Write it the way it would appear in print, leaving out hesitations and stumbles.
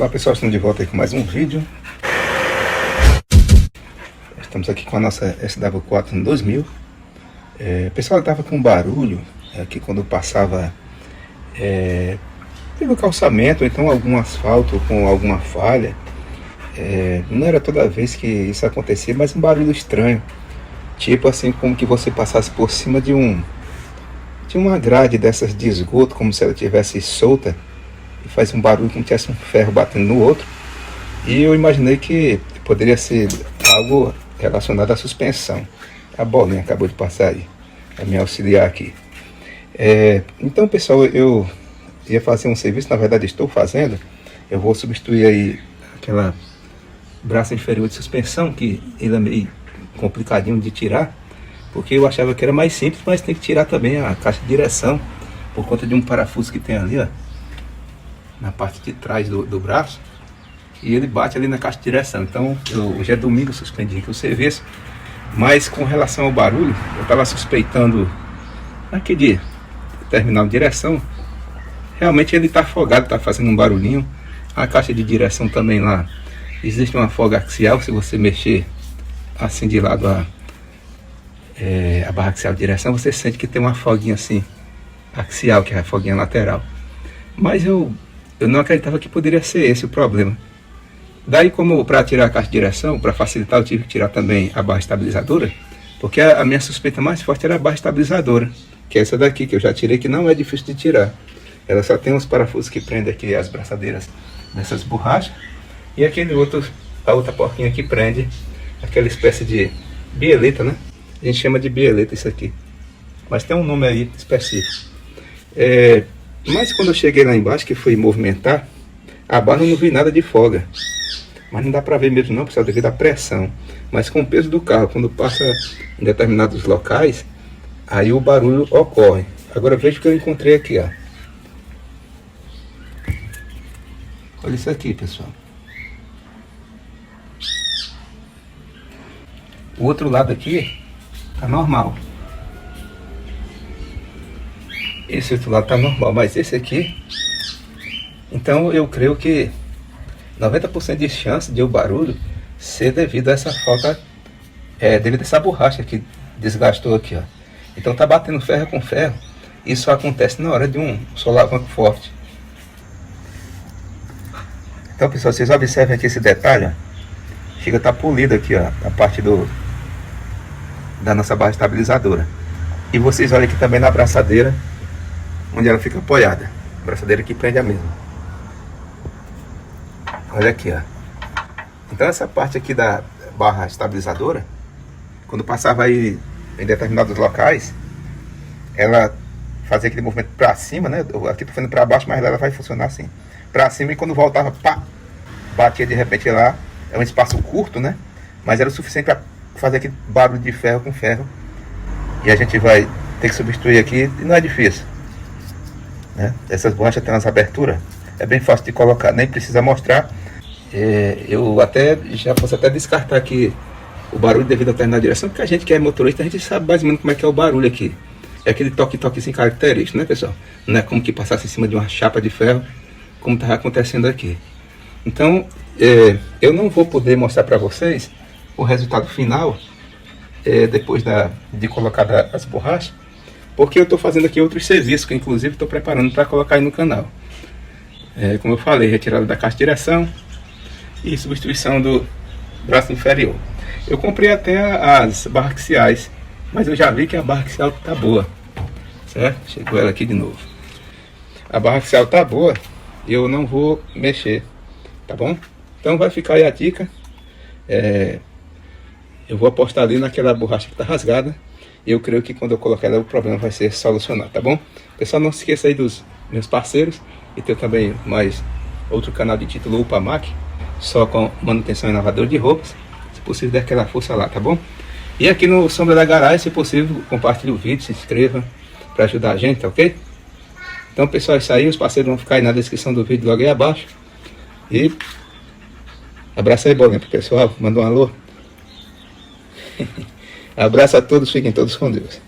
Olá pessoal, estamos de volta aí com mais um vídeo. Estamos aqui com a nossa SW4 no 2000. Pessoal, estava com barulho aqui quando passava pelo calçamento, ou então algum asfalto com alguma falha. Não era toda vez que isso acontecia, mas um barulho estranho, tipo assim como que você passasse por cima de uma grade dessas de esgoto, como se ela tivesse solta, e faz um barulho como se tivesse um ferro batendo no outro. E eu imaginei que poderia ser algo relacionado à suspensão. A bolinha acabou de passar aí, a me auxiliar aqui. Então pessoal, eu ia fazer um serviço, na verdade estou fazendo. Eu vou substituir aí aquela braço inferior de suspensão, que ele é meio complicadinho de tirar, porque eu achava que era mais simples, mas tem que tirar também a caixa de direção, por conta de um parafuso que tem ali, ó, na parte de trás do braço, e ele bate ali na caixa de direção. Então, hoje é domingo, eu suspendi aqui o serviço, mas com relação ao barulho, eu estava suspeitando aqui de terminal de direção, realmente ele está afogado, está fazendo um barulhinho. A caixa de direção também lá, existe uma folga axial, se você mexer assim de lado a barra axial de direção, você sente que tem uma folguinha assim, axial, que é a folguinha lateral. Mas eu não acreditava que poderia ser esse o problema. Daí, como para tirar a caixa de direção, para facilitar, eu tive que tirar também a barra estabilizadora, porque a minha suspeita mais forte era a barra estabilizadora, que é essa daqui, que eu já tirei, que não é difícil de tirar. Ela só tem uns parafusos que prendem aqui as braçadeiras dessas borrachas, e a outra porquinha que prende aquela espécie de bieleta, né? A gente chama de bieleta isso aqui, mas tem um nome aí específico. Mas quando eu cheguei lá embaixo, que fui movimentar a barra, eu não vi nada de folga. Mas não dá pra ver mesmo não, pessoal, devido à pressão. Mas com o peso do carro, quando passa em determinados locais, aí o barulho ocorre. Agora veja o que eu encontrei aqui, ó. Olha isso aqui, pessoal. O outro lado aqui tá normal. Esse outro lado tá normal, mas esse aqui, então eu creio que 90% de chance de o barulho ser devido a essa falta, devido a essa borracha que desgastou aqui, ó. Então tá batendo ferro com ferro. Isso acontece na hora de um solavanco forte. Então pessoal, vocês observem aqui esse detalhe, ó. Chega a estar polido aqui, ó, a parte da nossa barra estabilizadora. E vocês olhem aqui também na abraçadeira, onde ela fica apoiada. A abraçadeira que prende a mesma. Olha aqui, ó. Então essa parte aqui da barra estabilizadora, quando passava aí em determinados locais, ela fazia aquele movimento para cima, né? Aqui tô fazendo para baixo, mas ela vai funcionar assim, para cima, e quando voltava, pá, batia de repente lá. É um espaço curto, né? Mas era o suficiente para fazer aquele barulho de ferro com ferro. E a gente vai ter que substituir aqui, e não é difícil, né? Essas borrachas têm umas aberturas, é bem fácil de colocar, nem precisa mostrar. Eu já posso até descartar aqui o barulho devido a terminar a direção, porque a gente que é motorista, a gente sabe mais ou menos como é que é o barulho aqui. É aquele toque sem característico, né, pessoal? Não é como que passasse em cima de uma chapa de ferro, como estava acontecendo aqui. Então, eu não vou poder mostrar para vocês o resultado final, depois de colocar as borrachas, porque eu estou fazendo aqui outros serviços, que inclusive estou preparando para colocar aí no canal. Como eu falei, retirada da caixa de direção e substituição do braço inferior. Eu comprei até as barras axiais, mas eu já vi que a barra axial está boa, certo? Chegou ela aqui de novo. A barra axial está boa e eu não vou mexer, tá bom? Então vai ficar aí a dica. Eu vou apostar ali naquela borracha que está rasgada. E eu creio que quando eu colocar ela, o problema vai ser solucionado, tá bom? Pessoal, não se esqueça aí dos meus parceiros. E tem também mais outro canal de título UPAMAC, só com manutenção e lavador de roupas. Se possível, dê aquela força lá, tá bom? E aqui no Sombra da Garagem, se possível, compartilhe o vídeo, se inscreva para ajudar a gente, tá ok? Então pessoal, é isso aí. Os parceiros vão ficar aí na descrição do vídeo logo aí abaixo. E abraço aí, bolinha, pro pessoal. Manda um alô. Abraço a todos, fiquem todos com Deus.